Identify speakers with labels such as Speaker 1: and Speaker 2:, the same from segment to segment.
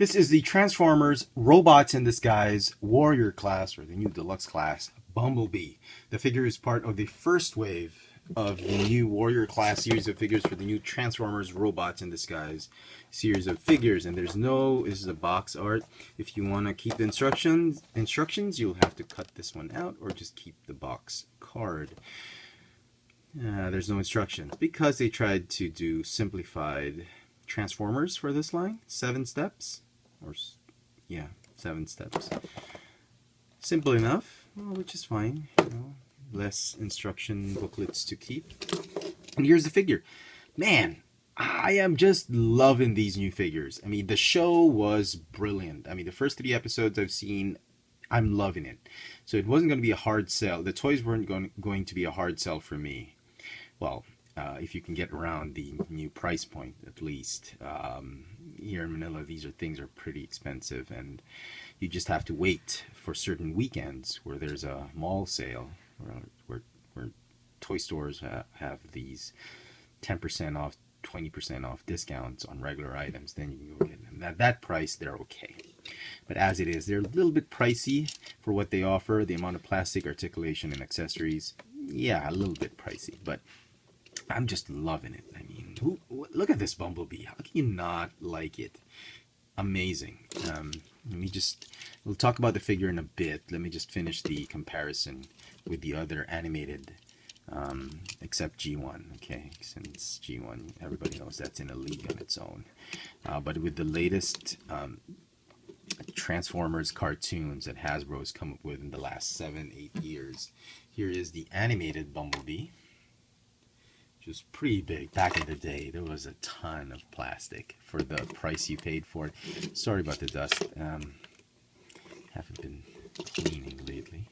Speaker 1: This is the Transformers Robots in Disguise Warrior class, or the new Deluxe class, Bumblebee. The figure is part of the first wave of the new Warrior class series of figures for the new Transformers Robots in Disguise series of figures. And this is a box art. If you want to keep the instructions, you'll have to cut this one out or just keep the box card. There's no instructions because they tried to do simplified Transformers for this line. 7 steps. Or, yeah, 7 steps. Simple enough, well, which is fine. Less instruction booklets to keep. And here's the figure. Man, I am just loving these new figures. I mean, the show was brilliant. I mean, the first 3 episodes I've seen, I'm loving it. So it wasn't going to be a hard sell. The toys weren't going to be a hard sell for me. Well, if you can get around the new price point, at least. Here in Manila, things are pretty expensive, and you just have to wait for certain weekends where there's a mall sale, where toy stores have these 10% off, 20% off discounts on regular items. Then you can go get them. At that price, they're okay. But as it is, they're a little bit pricey for what they offer. The amount of plastic, articulation, and accessories, yeah, a little bit pricey, but I'm just loving it. I mean, look at this Bumblebee. How can you not like it? Amazing. We'll talk about the figure in a bit. Let me just finish the comparison with the other animated, except G1, okay? Since G1, everybody knows that's in a league on its own. But with the latest Transformers cartoons that Hasbro's come up with in the last 7-8 years, here is the animated Bumblebee. Which was pretty big. Back in the day, there was a ton of plastic for the price you paid for it. Sorry about the dust. Haven't been cleaning lately.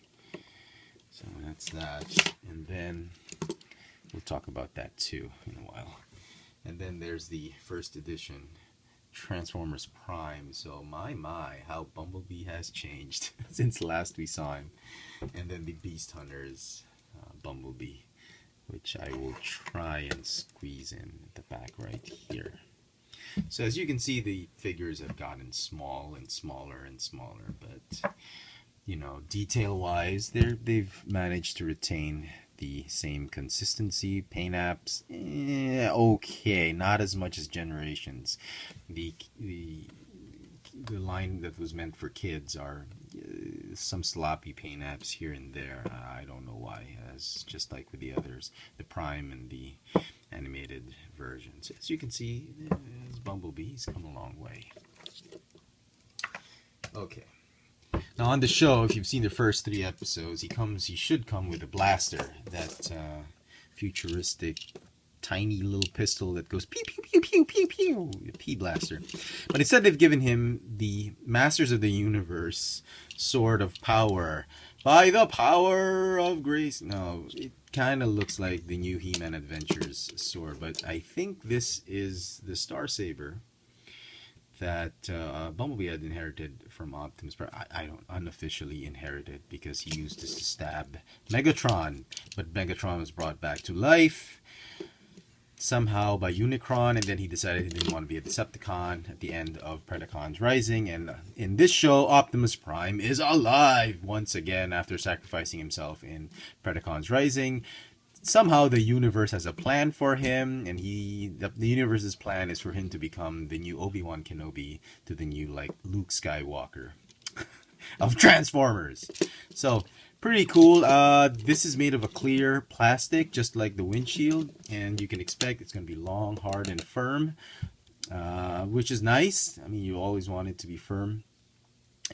Speaker 1: So that's that. And then we'll talk about that too in a while. And then there's the first edition Transformers Prime. So my, how Bumblebee has changed since last we saw him. And then the Beast Hunters Bumblebee, which I will try and squeeze in the back right here. So as you can see, the figures have gotten small and smaller and smaller, but detail-wise, they've managed to retain the same consistency. Paint apps, okay, not as much as Generations. The line that was meant for kids are some sloppy paint apps here and there. I don't know why. As just like with the others, the Prime and the animated versions. As you can see, Bumblebee's come a long way. Okay. Now on the show, if you've seen the first 3 episodes, he should come with a blaster, that futuristic tiny little pistol that goes pew pew pew pew pew pew, a pea blaster. But instead they've given him the Masters of the Universe sword of power. By the power of grace. No, it kind of looks like the new He-Man Adventures sword, but I think this is the Star Saber that Bumblebee had inherited from Optimus Prime. I don't unofficially inherited, because he used this to stab Megatron, but Megatron was brought back to life somehow by Unicron, and then he decided he didn't want to be a Decepticon at the end of Predacons Rising. And in this show, Optimus Prime is alive once again after sacrificing himself in Predacons Rising. Somehow the universe has a plan for him, and the universe's plan is for him to become the new Obi-Wan Kenobi to the new Luke Skywalker of Transformers. So pretty cool. This is made of a clear plastic, just like the windshield, and you can expect it's going to be long, hard, and firm, which is nice. I mean, you always want it to be firm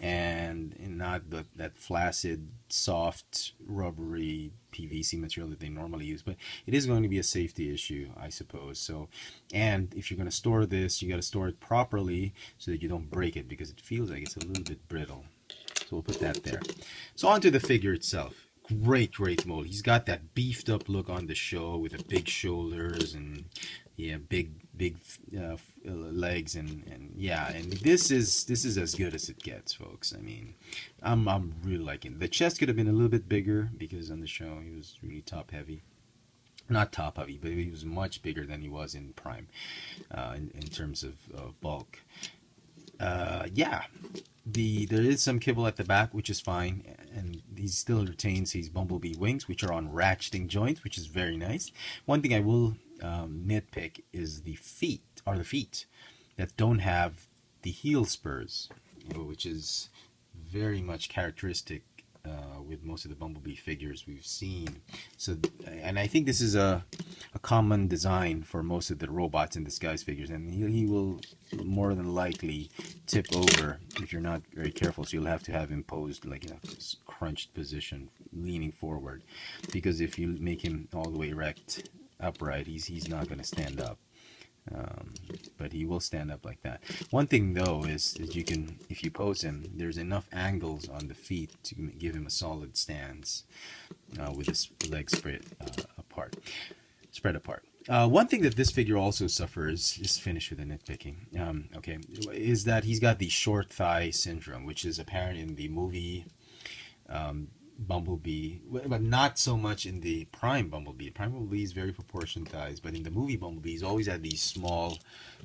Speaker 1: and not that flaccid, soft, rubbery PVC material that they normally use. But it is going to be a safety issue, I suppose. So, and if you're going to store this, you got to store it properly so that you don't break it, because it feels like it's a little bit brittle. So we'll put that there. So onto the figure itself. Great mold. He's got that beefed up look on the show with the big shoulders and big legs and this is as good as it gets, folks. I mean, I'm really liking it. The chest could have been a little bit bigger, because on the show he was really top heavy. Not top heavy, but he was much bigger than he was in Prime in terms of bulk. Yeah, there is some kibble at the back, which is fine, and he still retains his Bumblebee wings, which are on ratcheting joints, which is very nice. One thing I will nitpick is the feet that don't have the heel spurs, which is very much characteristic with most of the Bumblebee figures we've seen. So, and I think this is a common design for most of the robots in disguise figures, and he will more than likely tip over if you're not very careful. So you'll have to have him posed like in a crunched position, leaning forward, because if you make him all the way erect, upright, he's not going to stand up. But he will stand up like that. One thing though is you can, if you pose him, there's enough angles on the feet to give him a solid stance with his legs spread apart. One thing that this figure also suffers, just finish with the nitpicking, okay, is that he's got the short thigh syndrome, which is apparent in the movie Bumblebee, but not so much in the Prime Bumblebee. Prime Bumblebee is very proportioned thighs, but in the movie Bumblebee, he's always had these small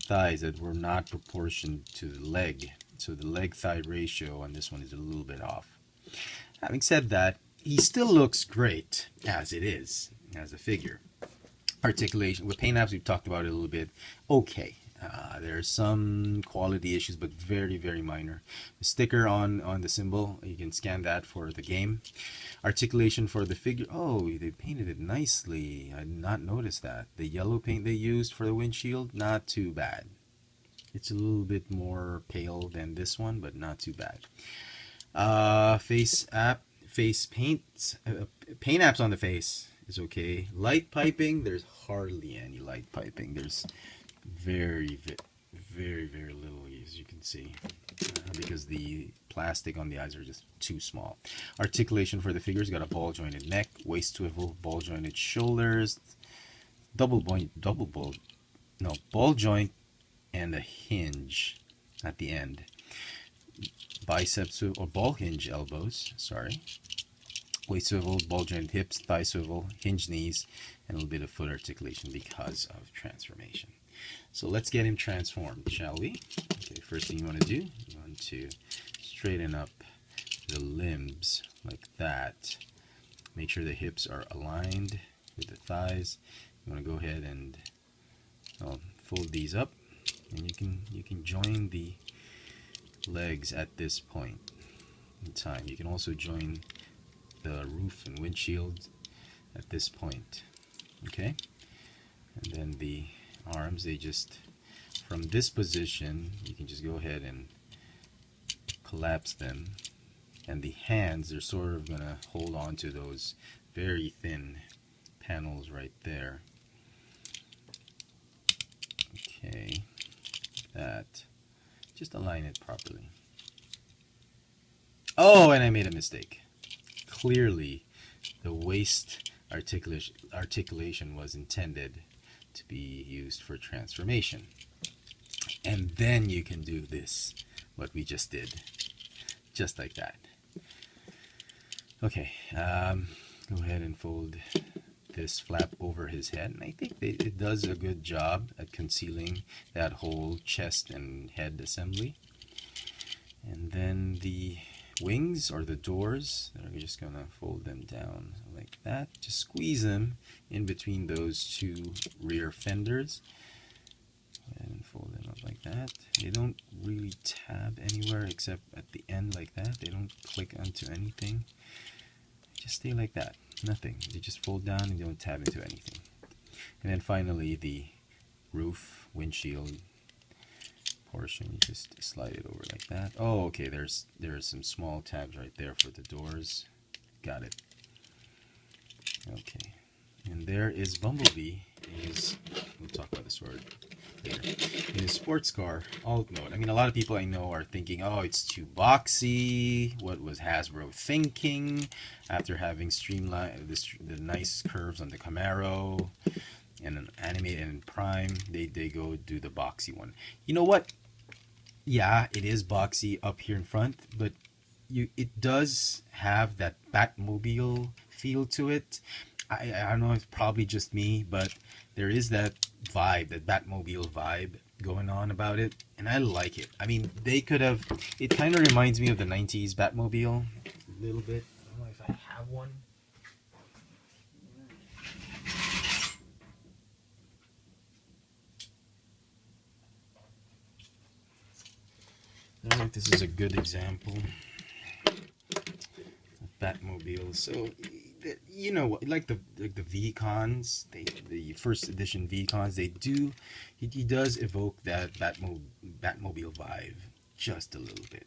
Speaker 1: thighs that were not proportioned to the leg. So the leg-thigh ratio on this one is a little bit off. Having said that, he still looks great as it is, as a figure. Articulation, with paint apps, we've talked about it a little bit. Okay. There's some quality issues, but very, very minor. The sticker on the symbol, you can scan that for the game. Articulation for the figure. Oh, they painted it nicely. I did not notice that. The yellow paint they used for the windshield, not too bad. It's a little bit more pale than this one, but not too bad. Face paint apps on the face is okay. Light piping, there's hardly any light piping. There's very little, as you can see, because the plastic on the eyes are just too small. Articulation for the figures, got a ball jointed neck, waist swivel, ball jointed shoulders, ball joint and a hinge at the end. Biceps or ball hinge elbows, sorry. Waist swivel, ball jointed hips, thigh swivel, hinge knees, and a little bit of foot articulation because of transformation. So let's get him transformed, shall we? Okay, first thing you want to do, you want to straighten up the limbs like that. Make sure the hips are aligned with the thighs. You want to go ahead and fold these up, and you can join the legs at this point in time. You can also join the roof and windshield at this point. Okay, and then the arms, they just, from this position, you can just go ahead and collapse them, and the hands are sort of going to hold on to those very thin panels right there. Okay, that, just align it properly. Oh, and I made a mistake. Clearly the waist articulation was intended to be used for transformation, and then you can do this, what we just did, just like that. Okay, go ahead and fold this flap over his head, and I think it does a good job at concealing that whole chest and head assembly. And then the wings, or the doors, we're just gonna fold them down like that. Just squeeze them in between those two rear fenders and fold them up like that. They don't really tab anywhere except at the end like that. They don't click onto anything. Just stay like that, nothing. They just fold down and don't tab into anything. And then finally the roof, windshield portion, you just slide it over like that. Oh, okay, there are some small tabs right there for the doors. Got it. Okay, and there is Bumblebee. We'll talk about the sword later. In his sports car alt mode. I mean, a lot of people I know are thinking, oh, it's too boxy. What was Hasbro thinking after having streamlined the nice curves on the Camaro and an animated and Prime? They go do the boxy one. You know what? Yeah, it is boxy up here in front, but it does have that Batmobile feel to it. I don't know, it's probably just me, but there is that vibe, that Batmobile vibe, going on about it, and I like it. I mean, they could have. It kind of reminds me of the '90s Batmobile a little bit. I don't know if I have one. I don't know if this is a good example of Batmobile. So, you know, like the V-Cons, the first edition V-Cons, they do. He does evoke that Batmobile vibe just a little bit.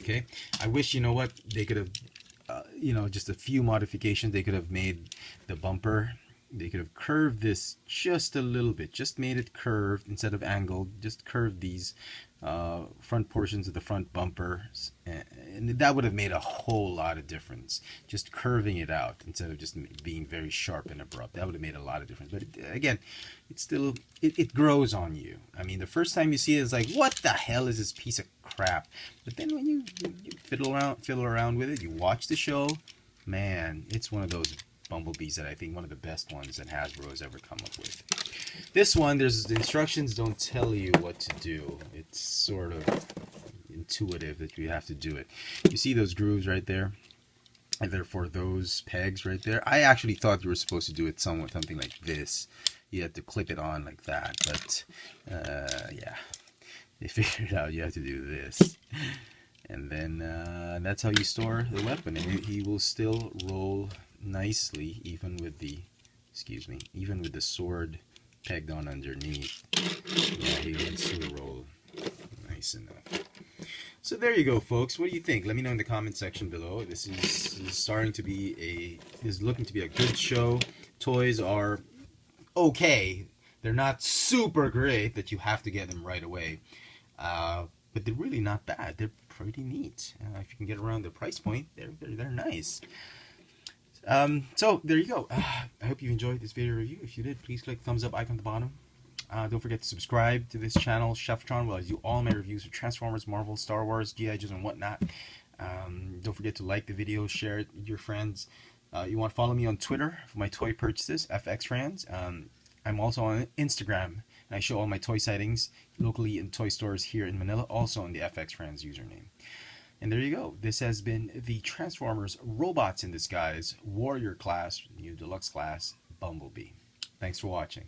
Speaker 1: Okay, I wish, you know what, they could have, you know, just a few modifications. They could have made the bumper. They could have curved this just a little bit, just made it curved instead of angled, just curved these front portions of the front bumper, and that would have made a whole lot of difference. Just curving it out instead of just being very sharp and abrupt, that would have made a lot of difference. But again, it's still, it grows on you. I mean, the first time you see it, it's like, what the hell is this piece of crap? But then when you fiddle around with it, you watch the show, man, it's one of those Bumblebees that I think one of the best ones that Hasbro has ever come up with. This one, the instructions don't tell you what to do. It's sort of intuitive that you have to do it. You see those grooves right there? And therefore those pegs right there. I actually thought you were supposed to do it something like this. You had to clip it on like that, but yeah, they figured out you have to do this. And then that's how you store the weapon, and he will still roll nicely, even with the, even with the sword pegged on underneath. Yeah, he will still roll nice enough. So there you go, folks. What do you think? Let me know in the comment section below. This is starting to be looking to be a good show. Toys are okay. They're not super great that you have to get them right away. But they're really not bad. They're pretty neat. If you can get around the price point, they're nice. So there you go. I hope you enjoyed this video review. If you did, please click the thumbs up icon at the bottom. Don't forget to subscribe to this channel, Cheftron, where I do all my reviews of Transformers, Marvel, Star Wars, G.I. Joes, and whatnot. Don't forget to like the video, share it with your friends. You want to follow me on Twitter for my toy purchases, FXFriends. I'm also on Instagram, and I show all my toy sightings locally in toy stores here in Manila, also on the FXFriends username. And there you go. This has been the Transformers Robots in Disguise Warrior Class, new Deluxe Class, Bumblebee. Thanks for watching.